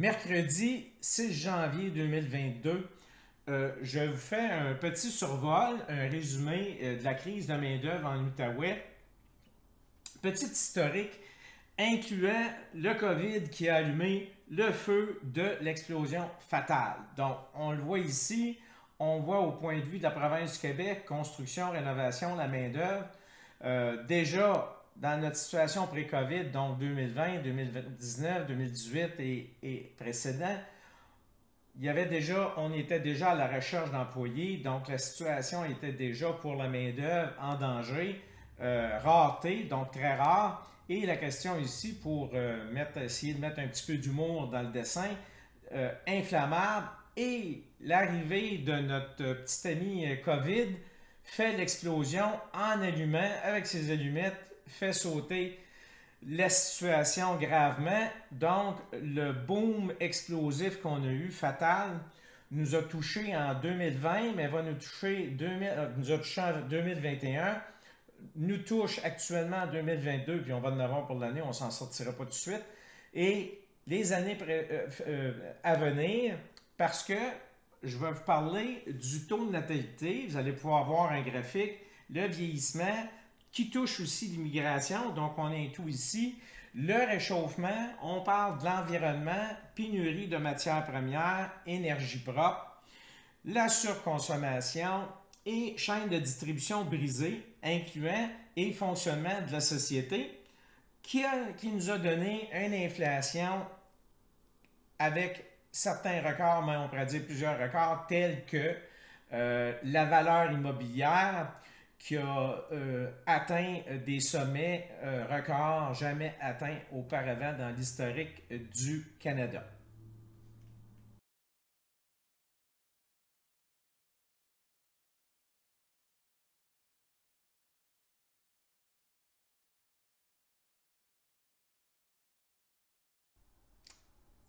Mercredi 6 janvier 2022, je vous fais un petit survol, un résumé de la crise de main-d'œuvre en Outaouais. Petit historique incluant le COVID qui a allumé le feu de l'explosion fatale. Donc, on le voit ici, on voit au point de vue de la province du Québec, construction, rénovation, la main-d'œuvre. Déjà, dans notre situation pré-COVID, donc 2020, 2019, 2018 et précédent, on était déjà à la recherche d'employés, donc la situation était déjà pour la main-d'œuvre en danger, rareté, donc très rare. Et la question ici, pour essayer de mettre un petit peu d'humour dans le dessin, inflammable, et l'arrivée de notre petit ami COVID fait l'explosion en allumant, avec ses allumettes, fait sauter la situation gravement. Donc, le boom explosif qu'on a eu, fatal, nous a touché en 2020, mais va nous toucher, nous a touché en 2021, nous touche actuellement en 2022, puis on va en avoir pour l'année, on ne s'en sortira pas tout de suite, et les années à venir, parce que je vais vous parler du taux de natalité. Vous allez pouvoir voir un graphique, le vieillissement, qui touche aussi l'immigration, donc on inclut ici le réchauffement, on parle de l'environnement, pénurie de matières premières, énergie propre, la surconsommation et chaîne de distribution brisée, incluant et fonctionnement de la société, qui nous a donné une inflation avec certains records, mais on pourrait dire plusieurs records, tels que la valeur immobilière qui a atteint des sommets records jamais atteints auparavant dans l'historique du Canada.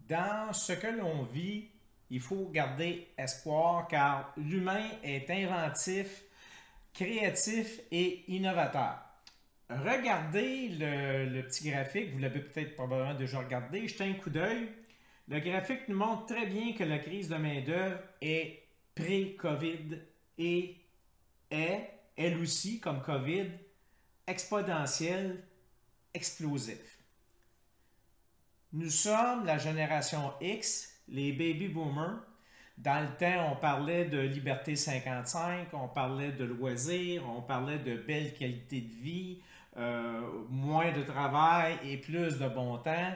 Dans ce que l'on vit, il faut garder espoir car l'humain est inventif, créatif et innovateur. Regardez le petit graphique, vous l'avez peut-être probablement déjà regardé, jetez un coup d'œil. Le graphique nous montre très bien que la crise de main-d'œuvre est pré-COVID et est, elle aussi, comme COVID, exponentielle, explosif. Nous sommes la génération X, les baby boomers. Dans le temps, on parlait de liberté 55, on parlait de loisirs, on parlait de belle qualité de vie, moins de travail et plus de bon temps.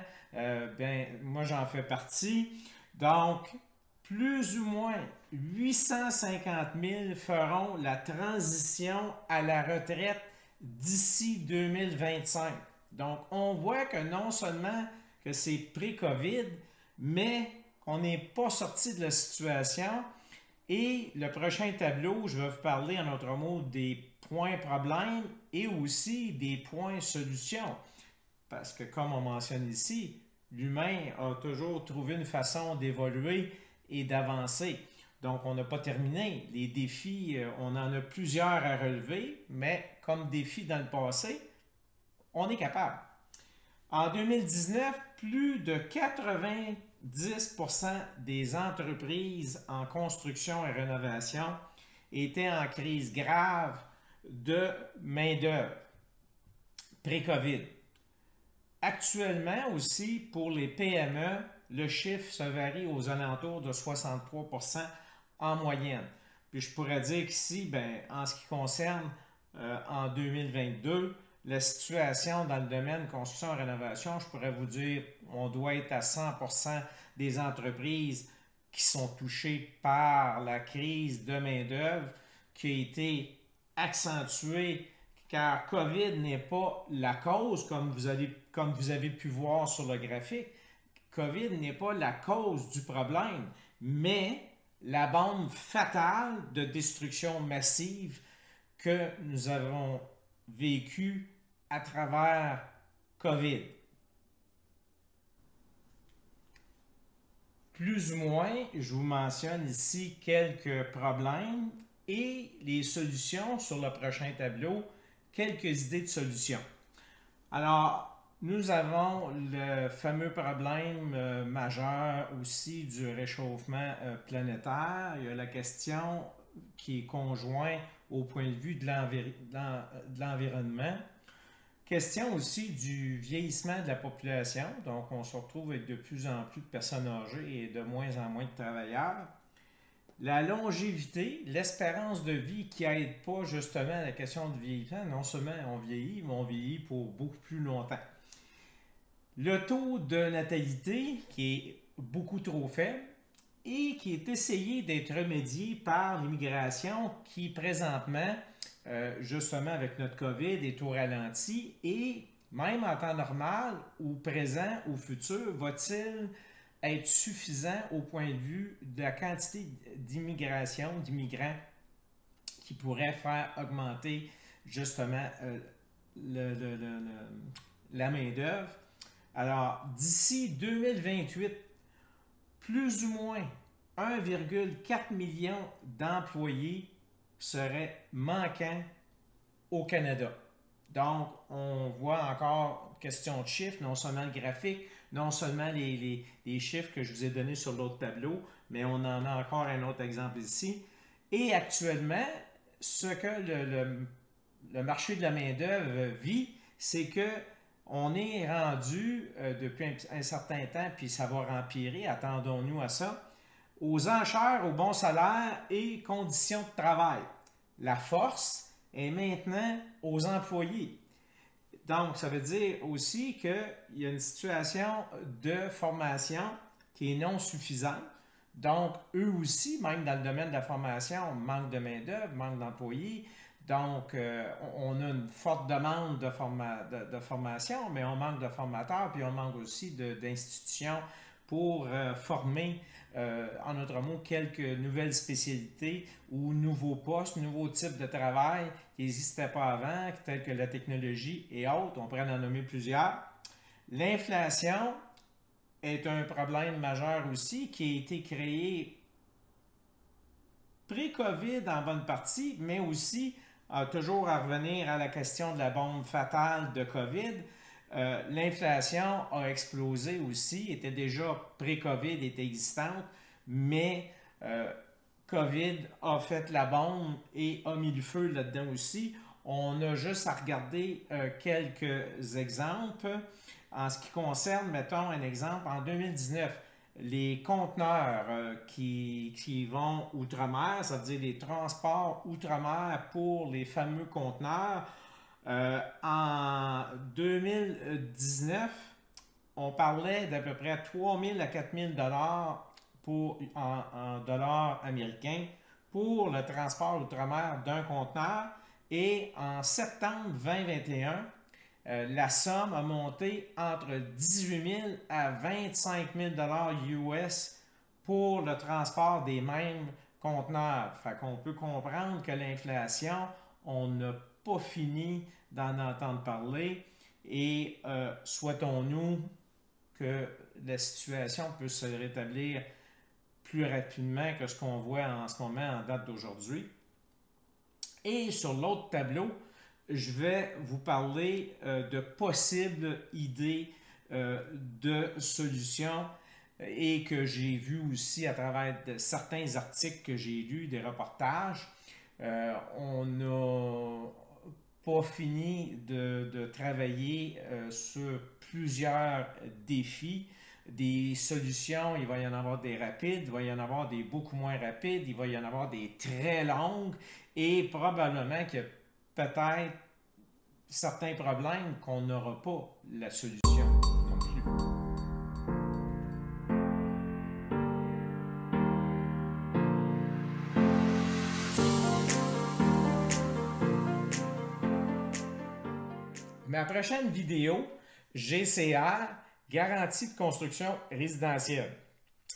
Moi, j'en fais partie. Donc, plus ou moins 850 000 feront la transition à la retraite d'ici 2025. Donc, on voit que non seulement que c'est pré-COVID, mais qu'on n'est pas sorti de la situation. Et le prochain tableau, je vais vous parler en autre mot des points problèmes et aussi des points solutions. Parce que comme on mentionne ici, l'humain a toujours trouvé une façon d'évoluer et d'avancer. Donc, on n'a pas terminé. Les défis, on en a plusieurs à relever, mais comme défi dans le passé, on est capable. En 2019, plus de 90% des entreprises en construction et rénovation étaient en crise grave de main-d'œuvre pré-COVID. Actuellement aussi, pour les PME, le chiffre se varie aux alentours de 63% en moyenne. Puis je pourrais dire qu'ici, en ce qui concerne en 2022, la situation dans le domaine construction et rénovation, je pourrais vous dire, on doit être à 100% des entreprises qui sont touchées par la crise de main-d'œuvre qui a été accentuée car COVID n'est pas la cause, comme vous avez pu voir sur le graphique. COVID n'est pas la cause du problème, mais la bombe fatale de destruction massive que nous avons vécu à travers COVID. Plus ou moins, je vous mentionne ici quelques problèmes et les solutions sur le prochain tableau, quelques idées de solutions. Alors, Nous avons le fameux problème majeur aussi du réchauffement planétaire. Il y a la question qui est conjointe au point de vue de l'environnement. Question aussi du vieillissement de la population. Donc, on se retrouve avec de plus en plus de personnes âgées et de moins en moins de travailleurs. La longévité, l'espérance de vie qui n'aide pas justement à la question du vieillissement. Non seulement on vieillit, mais on vieillit pour beaucoup plus longtemps. Le taux de natalité qui est beaucoup trop faible et qui est essayé d'être remédié par l'immigration qui présentement, justement avec notre COVID, est au ralenti et même en temps normal ou présent ou futur, va-t-il être suffisant au point de vue de la quantité d'immigration, d'immigrants qui pourrait faire augmenter justement la main-d'œuvre. Alors, d'ici 2028, plus ou moins 1,4 million d'employés seraient manquants au Canada. Donc, on voit encore question de chiffres, non seulement le graphique, non seulement les chiffres que je vous ai donnés sur l'autre tableau, mais on en a encore un autre exemple ici. Et actuellement, ce que le marché de la main-d'œuvre vit, c'est que on est rendu depuis un certain temps, puis ça va empirer, attendons-nous à ça, aux enchères, aux bons salaires et conditions de travail. La force est maintenant aux employés. Donc, ça veut dire aussi qu'il y a une situation de formation qui est non suffisante. Donc, eux aussi, même dans le domaine de la formation, manque de main-d'œuvre, manque d'employés. Donc, on a une forte demande de formation, mais on manque de formateurs, puis on manque aussi d'institutions pour former, en d'autres mots, quelques nouvelles spécialités ou nouveaux postes, nouveaux types de travail qui n'existaient pas avant, tels que la technologie et autres. On pourrait en nommer plusieurs. L'inflation est un problème majeur aussi qui a été créé pré-COVID en bonne partie, mais aussi toujours à revenir à la question de la bombe fatale de COVID. L'inflation a explosé aussi, était déjà pré-COVID, était existante, mais COVID a fait la bombe et a mis le feu là-dedans aussi. On a juste à regarder quelques exemples. En ce qui concerne, mettons un exemple, en 2019, les conteneurs qui vont outre-mer, ça veut dire les transports outre-mer pour les fameux conteneurs, en 2019, on parlait d'à peu près 3 000 à 4 000 dollars en dollars américains pour le transport outre-mer d'un conteneur. Et en septembre 2021, la somme a monté entre 18 000 à 25 000 dollars US pour le transport des mêmes conteneurs. Fait qu'on peut comprendre que l'inflation, on n'a pas fini d'en entendre parler et souhaitons-nous que la situation puisse se rétablir plus rapidement que ce qu'on voit en ce moment en date d'aujourd'hui. Et sur l'autre tableau, je vais vous parler de possibles idées de solutions et que j'ai vues aussi à travers certains articles que j'ai lus, des reportages. On n'a pas fini de travailler sur plusieurs défis, des solutions. Il va y en avoir des rapides, il va y en avoir des beaucoup moins rapides, il va y en avoir des très longues et probablement qu'il y a peut-être certains problèmes qu'on n'aura pas la solution non plus. Ma prochaine vidéo, GCR, garantie de construction résidentielle.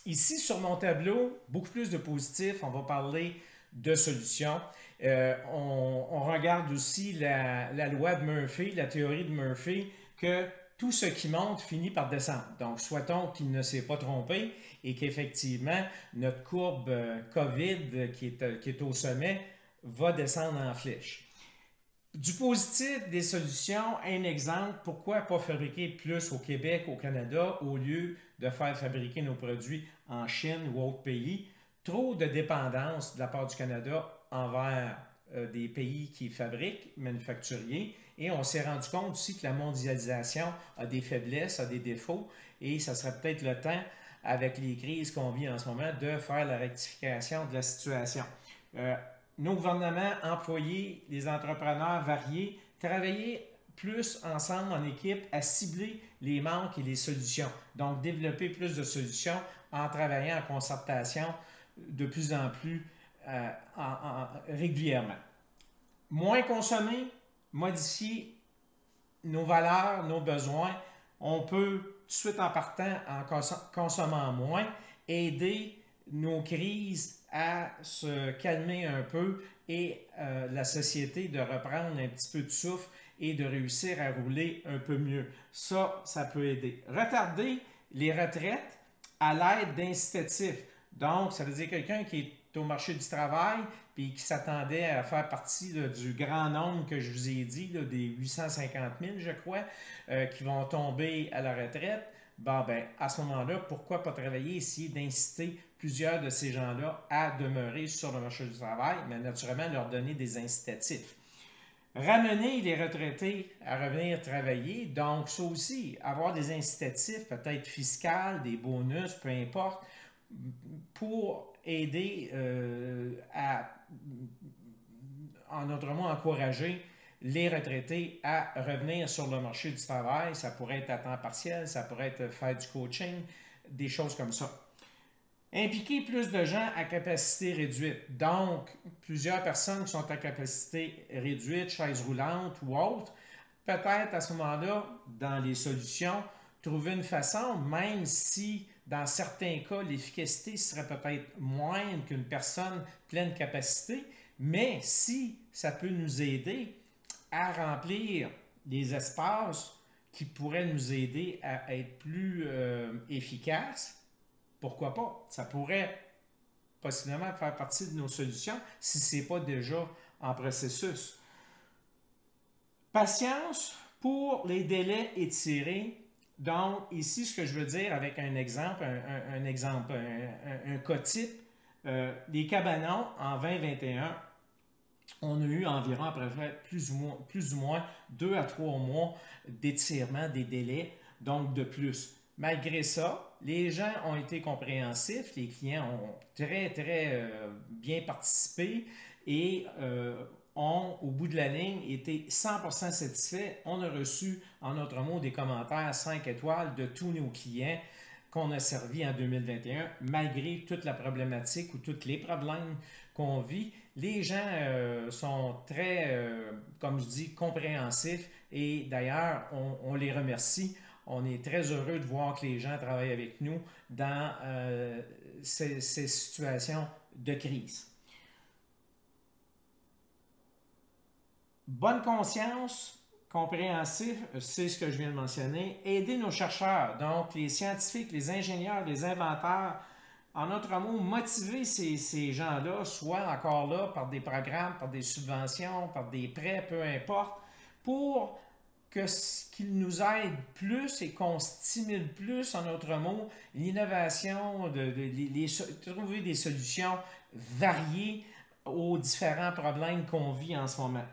Ici, sur mon tableau, beaucoup plus de positifs, on va parler de solutions. On regarde aussi la loi de Murphy, la théorie de Murphy, que tout ce qui monte finit par descendre. Donc, souhaitons qu'il ne s'est pas trompé et qu'effectivement, notre courbe COVID qui est au sommet va descendre en flèche. Du positif des solutions, un exemple, pourquoi pas fabriquer plus au Québec, au Canada, au lieu de faire fabriquer nos produits en Chine ou autres pays? Trop de dépendance de la part du Canada envers des pays qui fabriquent, manufacturiers, et on s'est rendu compte aussi que la mondialisation a des faiblesses, a des défauts, et ça serait peut-être le temps, avec les crises qu'on vit en ce moment, de faire la rectification de la situation. Euh, nos gouvernements, employés, les entrepreneurs variés, travailler plus ensemble en équipe à cibler les manques et les solutions. Donc, développer plus de solutions en travaillant en concertation de plus en plus régulièrement. Moins consommer, modifier nos valeurs, nos besoins. On peut, tout de suite en partant, en consommant moins, aider nos crises à se calmer un peu et la société de reprendre un petit peu de souffle et de réussir à rouler un peu mieux. Ça peut aider. Retarder les retraites à l'aide d'incitatifs. Donc, ça veut dire quelqu'un qui est au marché du travail puis qui s'attendait à faire partie là, du grand nombre que je vous ai dit, là, des 850 000, je crois, qui vont tomber à la retraite. Bon, ben, à ce moment-là, pourquoi pas travailler, essayer d'inciter plusieurs de ces gens-là à demeurer sur le marché du travail, mais naturellement leur donner des incitatifs. Ramener les retraités à revenir travailler, donc ça aussi, avoir des incitatifs, peut-être fiscaux, des bonus, peu importe, pour aider en autre mot, encourager les retraités à revenir sur le marché du travail. Ça pourrait être à temps partiel, ça pourrait être faire du coaching, des choses comme ça. Impliquer plus de gens à capacité réduite. Donc, plusieurs personnes qui sont à capacité réduite, chaises roulantes ou autres, peut-être à ce moment-là, dans les solutions, trouver une façon, même si dans certains cas, l'efficacité serait peut-être moindre qu'une personne pleine capacité, mais si ça peut nous aider à remplir des espaces qui pourraient nous aider à être plus efficaces, pourquoi pas? Ça pourrait possiblement faire partie de nos solutions si ce n'est pas déjà en processus. Patience pour les délais étirés. Donc, ici, ce que je veux dire avec un exemple, un cas type, les cabanons en 2021, on a eu environ à peu près plus ou moins 2 à 3 mois d'étirement des délais, donc de plus. Malgré ça, les gens ont été compréhensifs, les clients ont très bien participé et ont, au bout de la ligne, été 100% satisfaits. On a reçu, en autre mot, des commentaires 5 étoiles de tous nos clients qu'on a servis en 2021, malgré toute la problématique ou tous les problèmes qu'on vit. Les gens sont très, comme je dis, compréhensifs et d'ailleurs, on les remercie. On est très heureux de voir que les gens travaillent avec nous dans ces situations de crise. Bonne conscience, compréhensif, c'est ce que je viens de mentionner. Aider nos chercheurs, donc les scientifiques, les ingénieurs, les inventeurs. En d'autres mots, motiver ces gens-là, soit encore là par des programmes, par des subventions, par des prêts, peu importe, pour qu'ils nous aident plus et qu'on stimule plus, en d'autres mots, l'innovation, trouver des solutions variées aux différents problèmes qu'on vit en ce moment.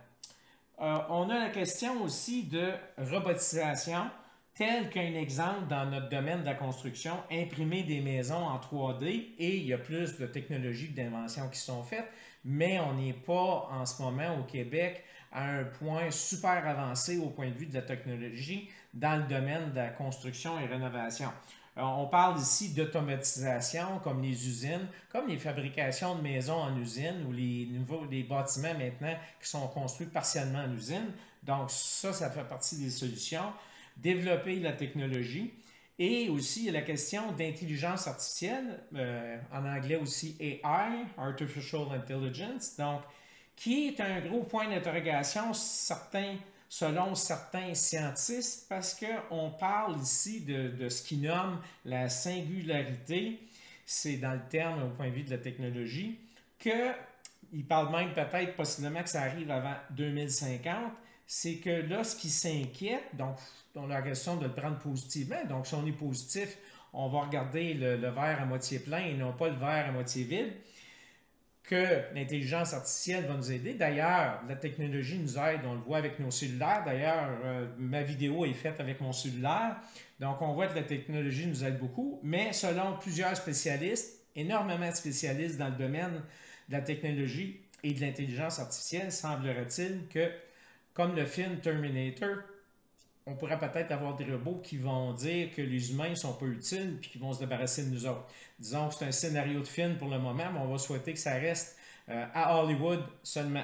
On a la question aussi de robotisation, tel qu'un exemple dans notre domaine de la construction, imprimer des maisons en 3D et il y a plus de technologies d'invention qui sont faites, mais on n'est pas en ce moment au Québec à un point super avancé au point de vue de la technologie dans le domaine de la construction et rénovation. On parle ici d'automatisation, comme les usines, comme les fabrications de maisons en usine ou les bâtiments maintenant qui sont construits partiellement en usine. Donc ça fait partie des solutions. Développer la technologie et aussi la question d'intelligence artificielle, en anglais aussi AI, Artificial Intelligence, donc qui est un gros point d'interrogation selon certains scientifiques, parce qu'on parle ici de ce qu'ils nomment la singularité, c'est dans le terme au point de vue de la technologie, que il parle même peut-être possiblement que ça arrive avant 2050. C'est que là, ce qui s'inquiète, donc on a la question de le prendre positivement. Donc, si on est positif, on va regarder le verre à moitié plein et non pas le verre à moitié vide, que l'intelligence artificielle va nous aider. D'ailleurs, la technologie nous aide, on le voit avec nos cellulaires. D'ailleurs, ma vidéo est faite avec mon cellulaire. Donc, on voit que la technologie nous aide beaucoup, mais selon plusieurs spécialistes, énormément de spécialistes dans le domaine de la technologie et de l'intelligence artificielle, semblerait-il que, comme le film Terminator, on pourrait peut-être avoir des robots qui vont dire que les humains ne sont pas utiles puis qui vont se débarrasser de nous autres. Disons que c'est un scénario de film pour le moment, mais on va souhaiter que ça reste à Hollywood seulement.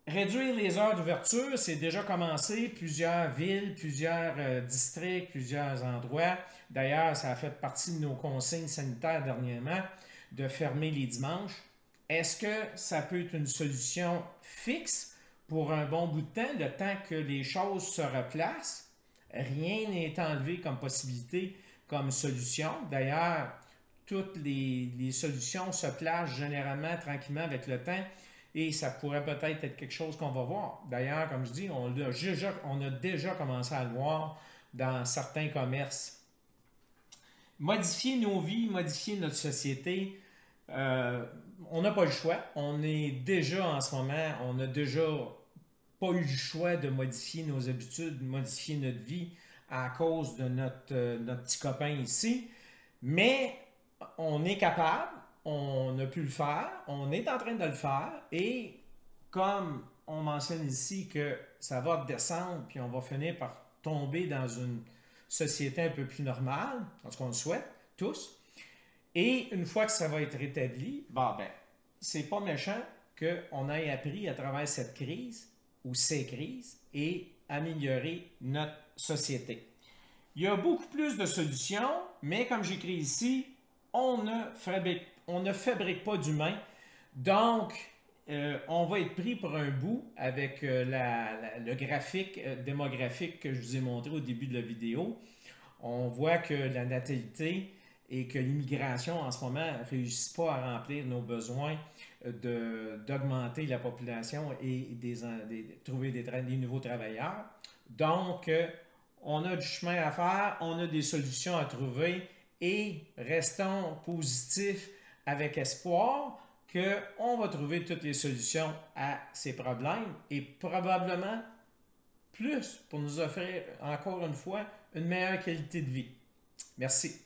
Réduire les heures d'ouverture, c'est déjà commencé. Plusieurs villes, plusieurs districts, plusieurs endroits. D'ailleurs, ça a fait partie de nos consignes sanitaires dernièrement de fermer les dimanches. Est-ce que ça peut être une solution fixe pour un bon bout de temps, le temps que les choses se replacent? Rien n'est enlevé comme possibilité, comme solution. D'ailleurs, toutes les solutions se placent généralement tranquillement avec le temps et ça pourrait peut-être être quelque chose qu'on va voir. D'ailleurs, comme je dis, on a déjà commencé à le voir dans certains commerces. Modifier nos vies, modifier notre société, on n'a pas le choix. On est déjà en ce moment, on n'a déjà pas eu le choix de modifier nos habitudes, de modifier notre vie à cause de notre petit copain ici. Mais on est capable, on a pu le faire, on est en train de le faire et comme on mentionne ici que ça va descendre puis on va finir par tomber dans une société un peu plus normale, en ce qu'on le souhaite, tous. Et une fois que ça va être rétabli, ben, c'est pas méchant qu'on ait appris à travers cette crise ou ces crises et améliorer notre société. Il y a beaucoup plus de solutions, mais comme j'écris ici, on ne fabrique pas d'humains. Donc, on va être pris pour un bout avec le graphique démographique que je vous ai montré au début de la vidéo. On voit que la natalité et que l'immigration en ce moment ne réussit pas à remplir nos besoins d'augmenter la population et trouver des nouveaux travailleurs. Donc, on a du chemin à faire, on a des solutions à trouver et restons positifs avec espoir qu'on va trouver toutes les solutions à ces problèmes et probablement plus pour nous offrir, encore une fois, une meilleure qualité de vie. Merci.